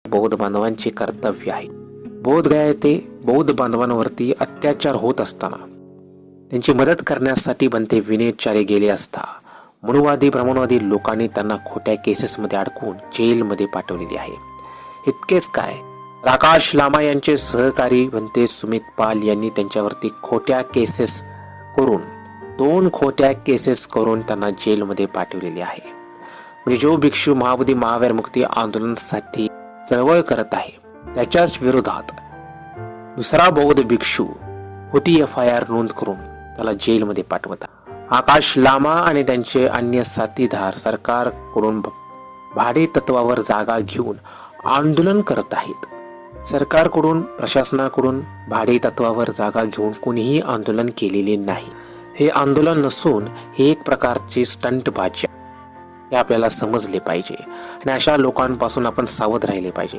बौद्ध बांधवांचे कर्तव्य आहे. बोधगया येथे बौद्ध बांधवांवरती अत्याचार होत असताना त्यांची मदत करण्यासाठी बनते विनेचारे गेले असता मनुवादी ब्राह्मणवादी लोकांनी त्यांना खोट्या केसेसमध्ये अडकवून जेलमध्ये पाठवलेले आहे. इतकेच काय, राकाश लामा यांचे सहकारी बनते सुमित पाल यांनी त्यांच्यावरती खोट्या केसेस करून 2 खोट्या केसेस करून त्यांना जेलमध्ये पाठवलेले आहे. म्हणजे जो भिक्षू महाबोधी महावीर मुक्ती आंदोलनासाठी चळवळ करत आहे त्याच्याच विरोधात दुसरा बौद्ध भिक्षू खोटी FIR नोंद करून त्याला जेलमध्ये पाठवतात. आकाश लामा आणि त्यांचे अन्य साथीदार सरकारकडून भाडे तत्वावर जागा घेऊन आंदोलन करत आहेत. सरकारकडून प्रशासनाकडून भाडे तत्वावर जागा घेऊन कोणीही आंदोलन केलेले नाही. हे आंदोलन नसून हे एक प्रकारची स्टंटबाजी हे आपल्याला समजले पाहिजे आणि अशा लोकांपासून आपण सावध राहिले पाहिजे.